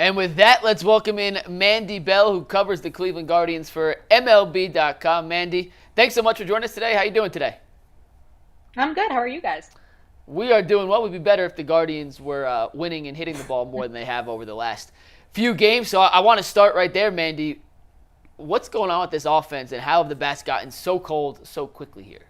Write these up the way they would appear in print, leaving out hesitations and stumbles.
And with that, let's welcome in Mandy Bell, who covers the Cleveland Guardians for MLB.com. Mandy, thanks so much for joining us today. How you doing today? I'm good. How are you guys? We are doing well. We'd be better if the Guardians were winning and hitting the ball more than they have over the last few games. So I want to start right there, Mandy. What's going on with this offense, and how have the bats gotten so cold so quickly here?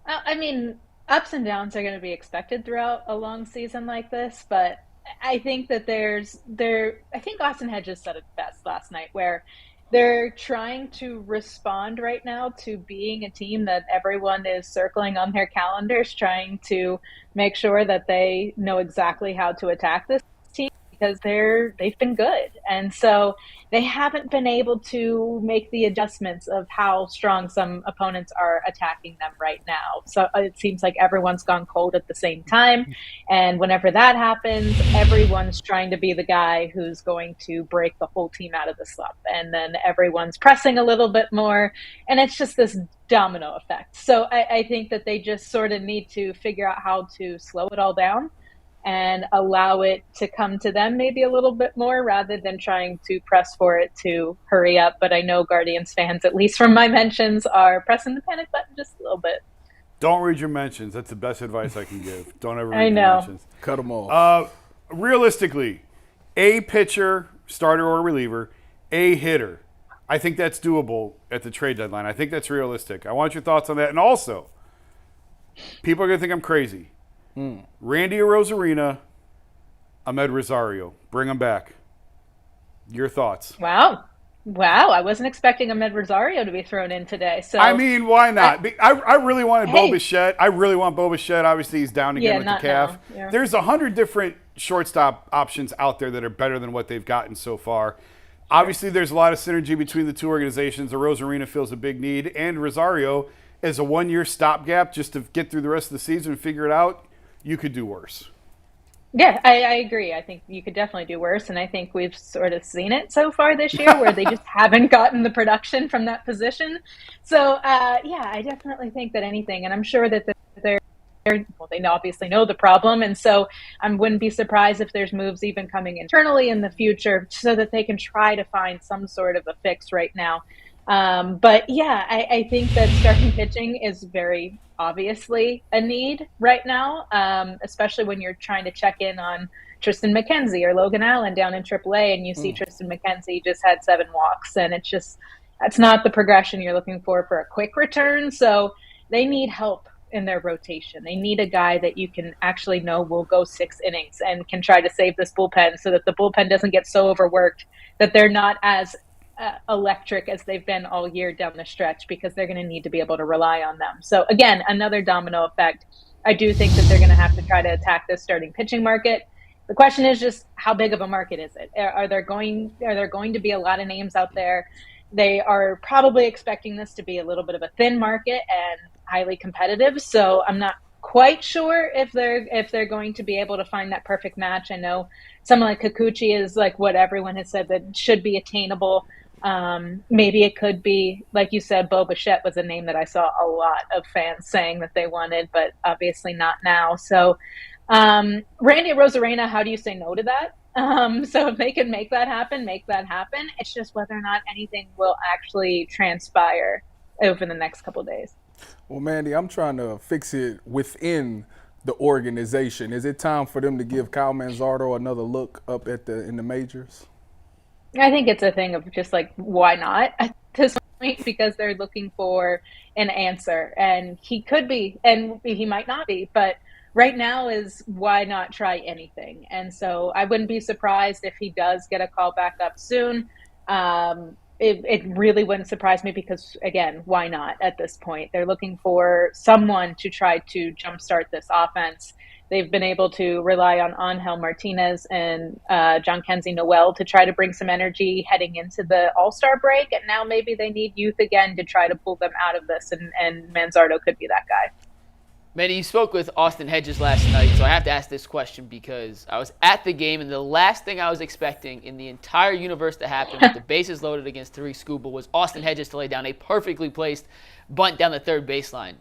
I mean, ups and downs are going to be expected throughout a long season like this, but I think that I think Austin Hedges said it best last night, where they're trying to respond right now to being a team that everyone is circling on their calendars, trying to make sure that they know exactly how to attack this team because they've been good. And so they haven't been able to make the adjustments of how strong some opponents are attacking them right now. So it seems like everyone's gone cold at the same time. And whenever that happens, everyone's trying to be the guy who's going to break the whole team out of the slump. And then everyone's pressing a little bit more. And it's just this domino effect. So I think that they just sort of need to figure out how to slow it all down and allow it to come to them maybe a little bit more rather than trying to press for it to hurry up. But I know Guardians fans, at least from my mentions, are pressing the panic button just a little bit. Don't read your mentions. That's the best advice I can give. Don't ever read I your know. mentions. Cut them off. Realistically, a pitcher, starter or reliever, a hitter. I think that's doable at the trade deadline. I think that's realistic. I want your thoughts on that. And also, people are going to think I'm crazy. Randy Arozarena, Ahmed Rosario. Bring them back. Your thoughts? Wow. I wasn't expecting Ahmed Rosario to be thrown in today. So I mean, why not? I really wanted Bo Hey. Bichette. I really want Bo Bichette. Obviously, he's down again Yeah, with the not calf. now. Yeah. There's 100 different shortstop options out there that are better than what they've gotten so far. Obviously, there's a lot of synergy between the two organizations. The Rosarina feels a big need, and Rosario is a one-year stopgap just to get through the rest of the season and figure it out. You could do worse. Yeah, I agree. I think you could definitely do worse. And I think we've sort of seen it so far this year where they just haven't gotten the production from that position. So, yeah, I definitely think that anything, and I'm sure that they're well, they obviously know the problem. And so I wouldn't be surprised if there's moves even coming internally in the future so that they can try to find some sort of a fix right now. But yeah, I think that starting pitching is very obviously a need right now, especially when you're trying to check in on Tristan McKenzie or Logan Allen down in AAA, and you see Tristan McKenzie just had 7 walks, and that's not the progression you're looking for a quick return. So they need help in their rotation. They need a guy that you can actually know will go 6 innings and can try to save this bullpen so that the bullpen doesn't get so overworked that they're not as electric as they've been all year down the stretch, because they're going to need to be able to rely on them. So again, another domino effect. I do think that they're going to have to try to attack this starting pitching market. The question is just how big of a market is it? Are there going to be a lot of names out there? They are probably expecting this to be a little bit of a thin market and highly competitive. So I'm not quite sure if they're going to be able to find that perfect match. I know someone like Kikuchi is like what everyone has said that should be attainable. Maybe it could be, like you said, Bo Bichette was a name that I saw a lot of fans saying that they wanted, but obviously not now. So Randy Rosarena, how do you say no to that? So if they can make that happen, make that happen. It's just whether or not anything will actually transpire over the next couple of days. Well, Mandy, I'm trying to fix it within the organization. Is it time for them to give Kyle Manzardo another look up in the majors? I think it's a thing of just like, why not at this point? Because they're looking for an answer, and he could be, and he might not be, but right now is why not try anything? And so I wouldn't be surprised if he does get a call back up soon. It really wouldn't surprise me because, again, why not at this point? They're looking for someone to try to jumpstart this offense. They've been able to rely on Angel Martinez and John Kenzie Noel to try to bring some energy heading into the All-Star break. And now maybe they need youth again to try to pull them out of this. And Manzardo could be that guy. Manny, you spoke with Austin Hedges last night, so I have to ask this question because I was at the game, and the last thing I was expecting in the entire universe to happen with the bases loaded against Tariq Skubal was Austin Hedges to lay down a perfectly placed bunt down the third baseline.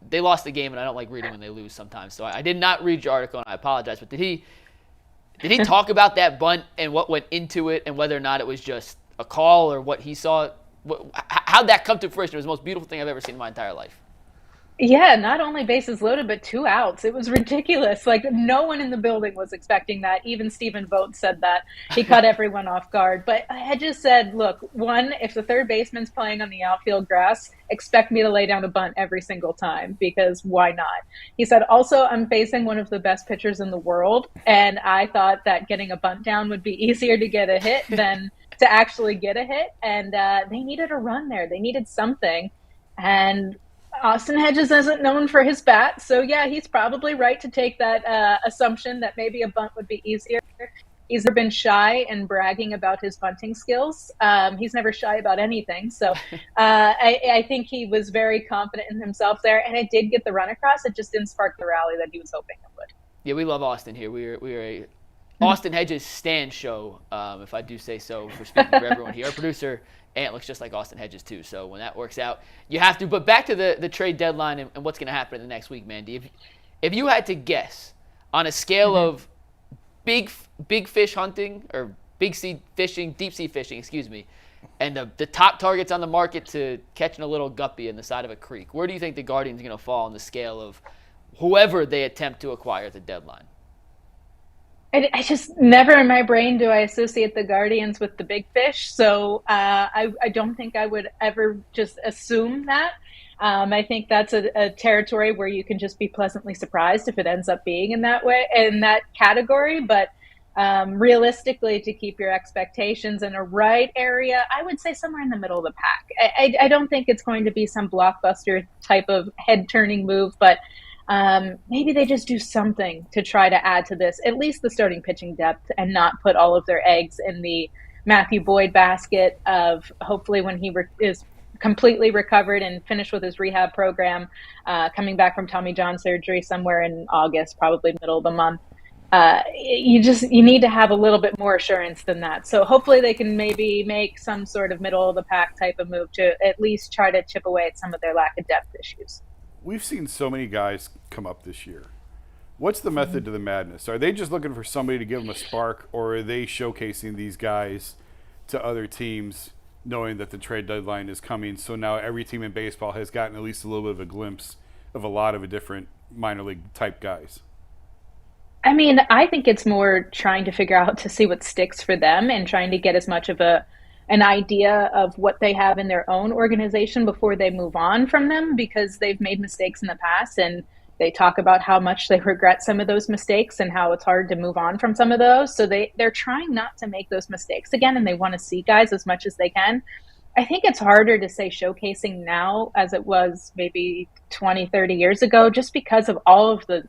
They lost the game, and I don't like reading when they lose sometimes, so I did not read your article, and I apologize, but did he Did he talk about that bunt and what went into it and whether or not it was just a call or what he saw? How'd that come to fruition? It was the most beautiful thing I've ever seen in my entire life. Yeah, not only bases loaded, but 2 outs. It was ridiculous. Like, no one in the building was expecting that. Even Stephen Vogt said that. He caught everyone off guard. But I had just said, look, one, if the third baseman's playing on the outfield grass, expect me to lay down a bunt every single time, because why not? He said, also, I'm facing one of the best pitchers in the world, and I thought that getting a bunt down would be easier to get a hit than to actually get a hit. And they needed a run there. They needed something. And Austin Hedges isn't known for his bat, so yeah, he's probably right to take that assumption that maybe a bunt would be easier. He's never been shy and bragging about his bunting skills. He's never shy about anything, so I think he was very confident in himself there, and it did get the run across. It just didn't spark the rally that he was hoping it would. Yeah, we love Austin here. We are a Austin Hedges stan show, if I do say so, for speaking for everyone here. Our producer, Ant, looks just like Austin Hedges, too. So when that works out, you have to. But back to the trade deadline and what's going to happen in the next week, Mandy. If you had to guess on a scale of big fish hunting or big sea fishing, deep sea fishing, and the top targets on the market to catching a little guppy in the side of a creek, where do you think the Guardians are going to fall on the scale of whoever they attempt to acquire at the deadline? I just never in my brain do I associate the Guardians with the big fish. So I don't think I would ever just assume that. I think that's a territory where you can just be pleasantly surprised if it ends up being in that way, in that category. But realistically, to keep your expectations in a right area, I would say somewhere in the middle of the pack. I don't think it's going to be some blockbuster type of head-turning move, but maybe they just do something to try to add to this, at least the starting pitching depth, and not put all of their eggs in the Matthew Boyd basket of hopefully when he is completely recovered and finished with his rehab program, coming back from Tommy John surgery somewhere in August, probably middle of the month. You need to have a little bit more assurance than that. So hopefully they can maybe make some sort of middle of the pack type of move to at least try to chip away at some of their lack of depth issues. We've seen so many guys come up this year. What's the method to the madness? Are they just looking for somebody to give them a spark, or are they showcasing these guys to other teams knowing that the trade deadline is coming? So now every team in baseball has gotten at least a little bit of a glimpse of a lot of different minor league type guys. I mean, I think it's more trying to figure out to see what sticks for them and trying to get as much of an idea of what they have in their own organization before they move on from them, because they've made mistakes in the past and they talk about how much they regret some of those mistakes and how it's hard to move on from some of those. So they're trying not to make those mistakes again, and they want to see guys as much as they can. I think it's harder to say showcasing now as it was maybe 20, 30 years ago, just because of all of the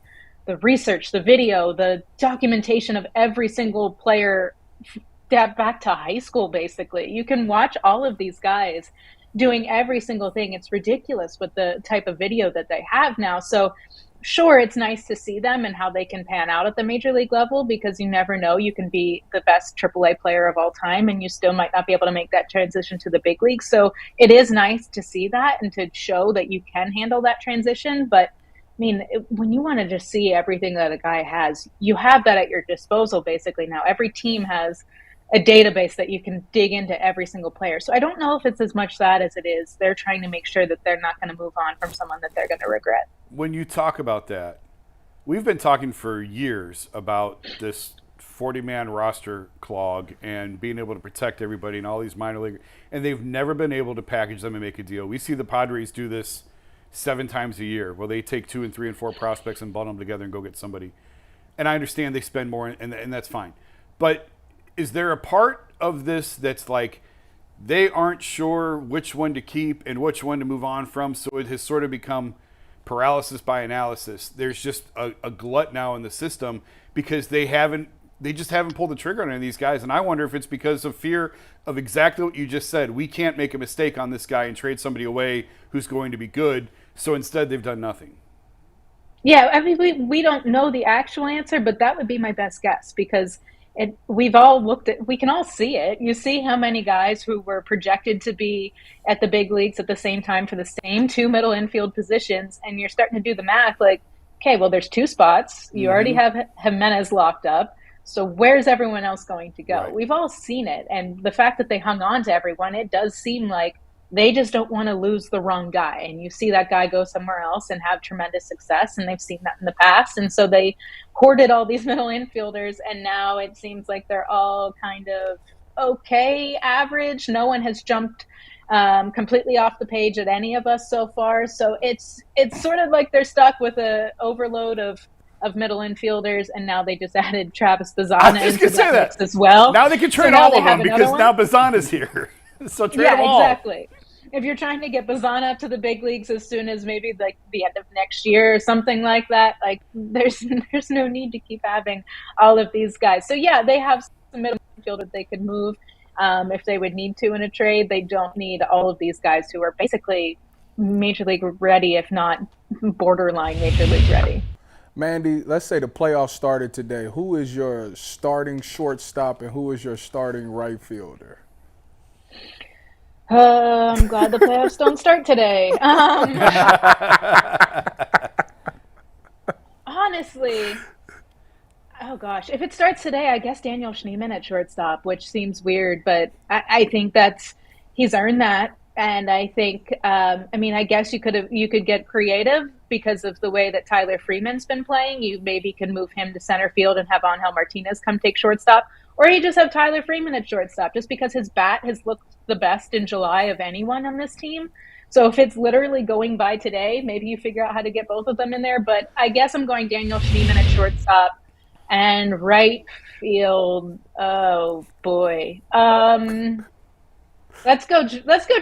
research, the video, the documentation of every single player back to high school, basically. You can watch all of these guys doing every single thing. It's ridiculous with the type of video that they have now. So sure, it's nice to see them and how they can pan out at the major league level, because you never know. You can be the best AAA player of all time and you still might not be able to make that transition to the big league. So it is nice to see that and to show that you can handle that transition. But I mean, when you want to just see everything that a guy has, you have that at your disposal basically now. Every team has a database that you can dig into every single player. So I don't know if it's as much that as it is they're trying to make sure that they're not going to move on from someone that they're going to regret. When you talk about that, we've been talking for years about this 40-man roster clog and being able to protect everybody in all these minor league, and they've never been able to package them and make a deal. We see the Padres do this 7 times a year, where they take 2 and 3 and 4 prospects and bundle them together and go get somebody. And I understand they spend more, and that's fine. But is there a part of this that's like they aren't sure which one to keep and which one to move on from, so it has sort of become paralysis by analysis? There's just a glut now in the system because they just haven't pulled the trigger on any of these guys. And I wonder if it's because of fear of exactly what you just said. We can't make a mistake on this guy and trade somebody away who's going to be good. So instead they've done nothing. Yeah, I mean, we don't know the actual answer, but that would be my best guess, because we've all we can all see it. You see how many guys who were projected to be at the big leagues at the same time for the same 2 middle infield positions, and you're starting to do the math like, okay, well, there's 2 spots. You already have Jimenez locked up. So where's everyone else going to go? Right. We've all seen it. And the fact that they hung on to everyone, it does seem like they just don't want to lose the wrong guy. And you see that guy go somewhere else and have tremendous success. And they've seen that in the past. And so they hoarded all these middle infielders. And now it seems like they're all kind of okay, average. No one has jumped completely off the page at any of us so far. So it's sort of like they're stuck with an overload of middle infielders, and now they just added Travis Bazzana into that mix as well. Now they can trade all of them because now Bazzana's here. So trade them all. Yeah, exactly. If you're trying to get Bazzana up to the big leagues as soon as maybe like the end of next year or something like that, like there's no need to keep having all of these guys. So yeah, they have some middle infielders they could move if they would need to in a trade. They don't need all of these guys who are basically major league ready, if not borderline major league ready. Mandy, let's say the playoffs started today. Who is your starting shortstop and who is your starting right fielder? I'm glad the playoffs don't start today. Honestly, oh gosh, if it starts today, I guess Daniel Schneemann at shortstop, which seems weird, but I think he's earned that. And I think, I guess you could get creative because of the way that Tyler Freeman's been playing. You maybe can move him to center field and have Angel Martinez come take shortstop. Or you just have Tyler Freeman at shortstop just because his bat has looked the best in July of anyone on this team. So if it's literally going by today, maybe you figure out how to get both of them in there. But I guess I'm going Daniel Schneemann at shortstop and right field. Oh boy. Let's go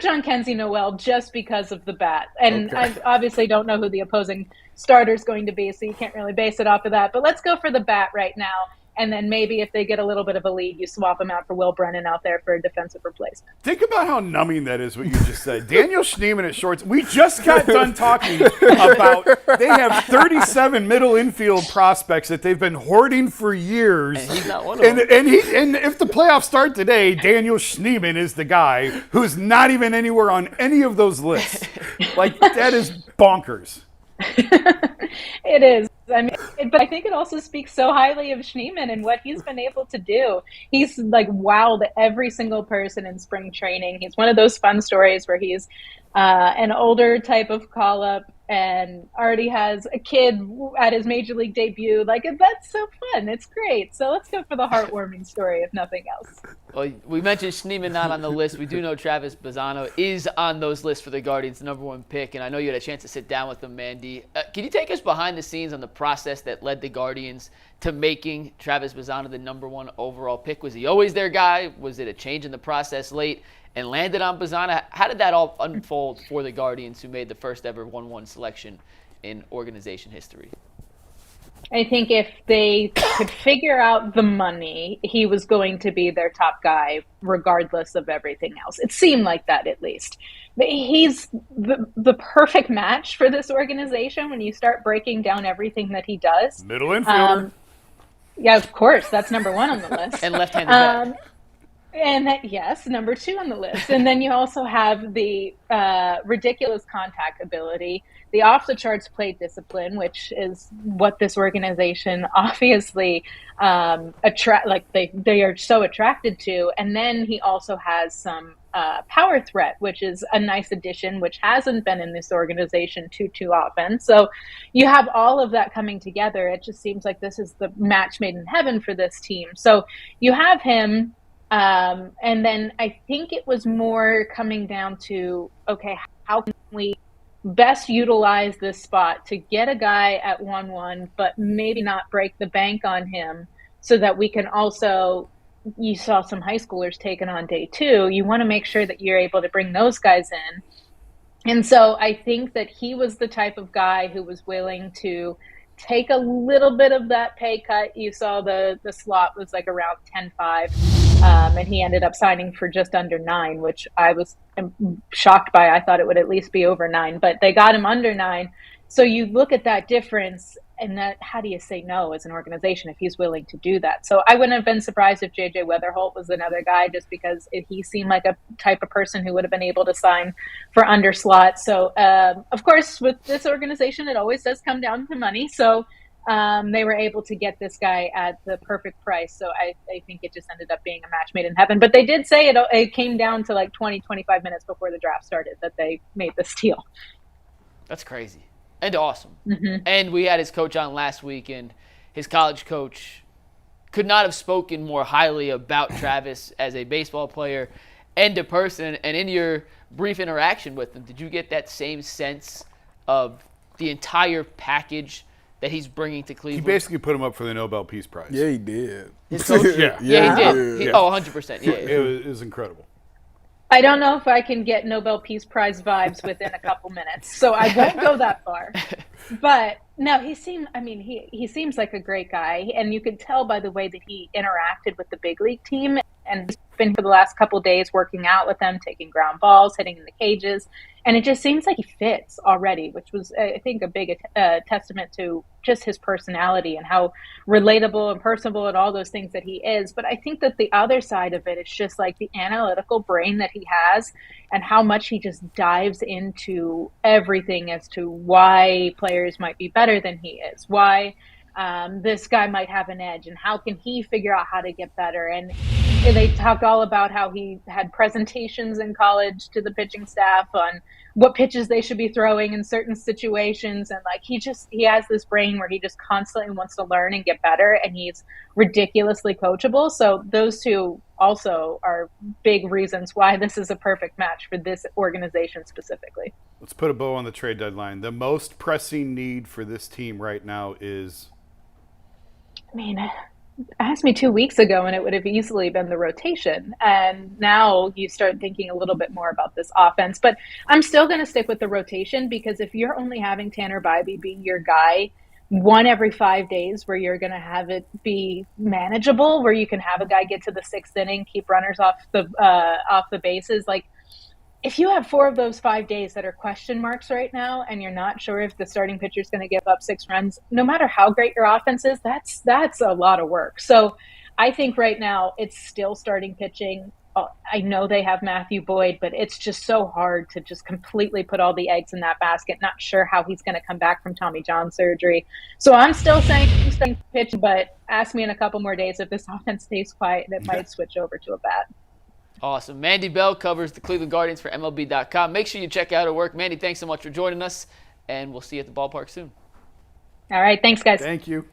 John Kenzie Noel just because of the bat. And okay. I obviously don't know who the opposing starter is going to be, so you can't really base it off of that. But let's go for the bat right now. And then maybe if they get a little bit of a lead, you swap them out for Will Brennan out there for a defensive replacement. Think about how numbing that is, what you just said. Daniel Schneemann at shorts. We just got done talking about they have 37 middle infield prospects that they've been hoarding for years. And he's not one of them. And if the playoffs start today, Daniel Schneemann is the guy who's not even anywhere on any of those lists. Like, that is bonkers. It is. But I think it also speaks so highly of Schneemann and what he's been able to do. He's like wowed every single person in spring training. He's one of those fun stories where he's an older type of call-up and already has a kid at his major league debut. Like, that's so fun. It's great. So let's go for the heartwarming story, if nothing else. Well, we mentioned Schneemann not on the list. We do know Travis Bazzana is on those lists for the Guardians, the #1 pick, and I know you had a chance to sit down with him, Mandy. Can you take us behind the scenes on the process that led the Guardians to making Travis Bazzana the #1 overall pick? Was he always their guy? Was it a change in the process late and landed on Bazzana? How did that all unfold for the Guardians, who made the first ever 1-1 selection in organization history? I think if they could figure out the money, he was going to be their top guy regardless of everything else. It seemed like that, at least. But he's the perfect match for this organization when you start breaking down everything that he does. Middle infielder. Yeah, of course. That's #1 on the list. And left-handed bat. And that, yes, #2 on the list. And then you also have the ridiculous contact ability, the off-the-charts plate discipline, which is what this organization obviously they are so attracted to. And then he also has some power threat, which is a nice addition, which hasn't been in this organization too often. So you have all of that coming together. It just seems like this is the match made in heaven for this team. So you have him. And then I think it was more coming down to, okay, how can we best utilize this spot to get a guy at 1-1, but maybe not break the bank on him so that we can also, you saw some high schoolers taken on day 2. You want to make sure that you're able to bring those guys in. And so I think that he was the type of guy who was willing to take a little bit of that pay cut. You saw the slot was like around 10.5. And he ended up signing for just under 9, which I was shocked by. I thought it would at least be over 9, but they got him under 9. So you look at that difference, and that, how do you say no as an organization if he's willing to do that? So I wouldn't have been surprised if J.J. Weatherholt was another guy, just because he seemed like a type of person who would have been able to sign for under slot. So, of course, with this organization, it always does come down to money. So they were able to get this guy at the perfect price. So I think it just ended up being a match made in heaven. But they did say it came down to like 20, 25 minutes before the draft started that they made this deal. That's crazy and awesome. Mm-hmm. And we had his coach on last week, and his college coach could not have spoken more highly about Travis as a baseball player and a person. And in your brief interaction with him, did you get that same sense of the entire package that he's bringing to Cleveland? He basically put him up for the Nobel Peace Prize. Yeah, he did. His coach? Yeah, he did. 100%. Yeah. It was incredible. I don't know if I can get Nobel Peace Prize vibes within a couple minutes, so I won't go that far. But no, he seems like a great guy, and you could tell by the way that he interacted with the big league team, and he's been for the last couple of days working out with them, taking ground balls, hitting in the cages, and it just seems like he fits already, which was, I think, a big testament to just his personality and how relatable and personable and all those things that he is. But I think that the other side of it is just like the analytical brain that he has and how much he just dives into everything as to why players might be better than he is, why this guy might have an edge, and how can he figure out how to get better. And they talk all about how he had presentations in college to the pitching staff on what pitches they should be throwing in certain situations. And like, he has this brain where he just constantly wants to learn and get better, and he's ridiculously coachable. So those two also are big reasons why this is a perfect match for this organization specifically. Let's put a bow on the trade deadline. The most pressing need for this team right now is... I mean, asked me 2 weeks ago and it would have easily been the rotation. And now you start thinking a little bit more about this offense. But I'm still going to stick with the rotation, because if you're only having Tanner Bybee be your guy one every 5 days, where you're going to have it be manageable, where you can have a guy get to the sixth inning, keep runners off the bases, like, if you have 4 of those 5 days that are question marks right now, and you're not sure if the starting pitcher is going to give up 6 runs, no matter how great your offense is, that's a lot of work. So I think right now it's still starting pitching. I know they have Matthew Boyd, but it's just so hard to just completely put all the eggs in that basket. Not sure how he's going to come back from Tommy John surgery. So I'm still saying starting pitch, but ask me in a couple more days if this offense stays quiet, and it might switch over to a bat. Awesome. Mandy Bell covers the Cleveland Guardians for MLB.com. Make sure you check out her work. Mandy, thanks so much for joining us, and we'll see you at the ballpark soon. All right. Thanks, guys. Thank you.